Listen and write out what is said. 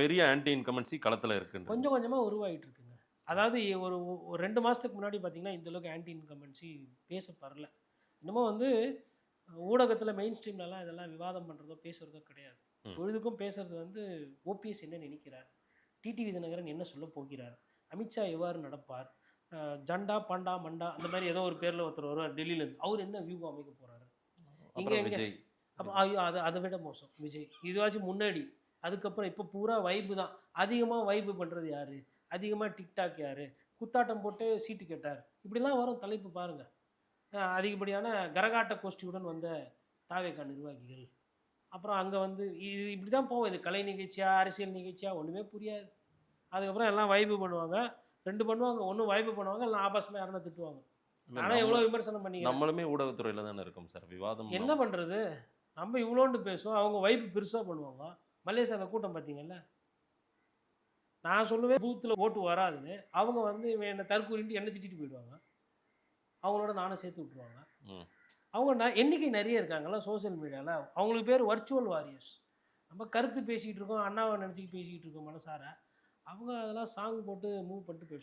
பெரிய anti incumbency களத்தில் இருக்குன்னு கொஞ்சம் கொஞ்சமாக உருவாகிட்டு இருக்குங்க. அதாவது ஒரு 2 மாதத்துக்கு முன்னாடி பார்த்தீங்கன்னா இந்தளவுக்கு ஆன்டி இன்கம்பன்சி பேசப்படல. இன்னமும் வந்து ஊடகத்தில் மெயின் ஸ்ட்ரீம்லலாம் இதெல்லாம் விவாதம் பண்ணுறதோ பேசுகிறதோ கிடையாது. பொழுதுக்கும் பேசுகிறது வந்து ஓபிஎஸ் என்ன நினைக்கிறார், டிடிவி தினகரன் என்ன சொல்ல போகிறார், அமித்ஷா எவ்வாறு நடப்பார், ஜண்டா பாண்டா மண்டா அந்த மாதிரி ஏதோ ஒரு பேரில் ஒருத்தர் வருவார் டெல்லியிலேருந்து, அவர் என்ன வியூகம் அமைக்க போகிறாரு இங்கே விஜய். அப்போ ஐயோ அதை விட மோசம் விஜய். இதுவாச்சும் முன்னாடி. அதுக்கப்புறம் இப்போ பூரா வைப்பு தான். அதிகமாக வைப்பு பண்ணுறது யார், அதிகமாக டிக்டாக் யார், குத்தாட்டம் போட்டு சீட்டு கேட்டார், இப்படிலாம் வரும் தலைப்பு பாருங்கள். அதிகப்படியான கரகாட்ட கோஷ்டியுடன் வந்த தாவேகா நிர்வாகிகள். அப்புறம் அங்கே வந்து இது இப்படி தான் போகும். இது கலை நிகழ்ச்சியா அரசியல் நிகழ்ச்சியா ஒன்றுமே புரியாது. அதுக்கப்புறம் எல்லாம் வைப்பு பண்ணுவாங்க, 2 பண்ணுவாங்க. ஒன்றும் வைப்பு பண்ணுவாங்க, எல்லாம் ஆபாசமாக யாருன்னா திட்டுவாங்க. ஆனால் எவ்வளோ விமர்சனம் பண்ணி நம்மளுமே ஊடகத்துறையில் தானே இருக்கோம் சார். விவாதம் என்ன பண்ணுறது, நம்ம இவ்வளோண்டு பேசுவோம், அவங்க வைப்பு பெருசாக பண்ணுவாங்க. மலேசியாவில் கூட்டம் பார்த்தீங்கல்ல, நான் சொல்லுவேன் பூத்தில் ஓட்டு வராதுன்னு, அவங்க வந்து என்னை தற்கூறின்ட்டு என்னை திட்டிட்டு போயிடுவாங்க. அவங்களோட நானும் சேர்த்து விட்ருவாங்க. அவங்க எண்ணிக்கை நிறைய இருக்காங்கல்ல சோசியல் மீடியாவில். அவங்களுக்கு பேர் வர்ச்சுவல் வாரியர்ஸ். நம்ம கருத்து பேசிகிட்டு இருக்கோம், அண்ணாவை நினச்சிக்கிட்டு பேசிக்கிட்டு இருக்கோம் மனசார. அவங்க அதெல்லாம் சாங் போட்டு மூவ் பண்ணிட்டு போயிடுச்சு.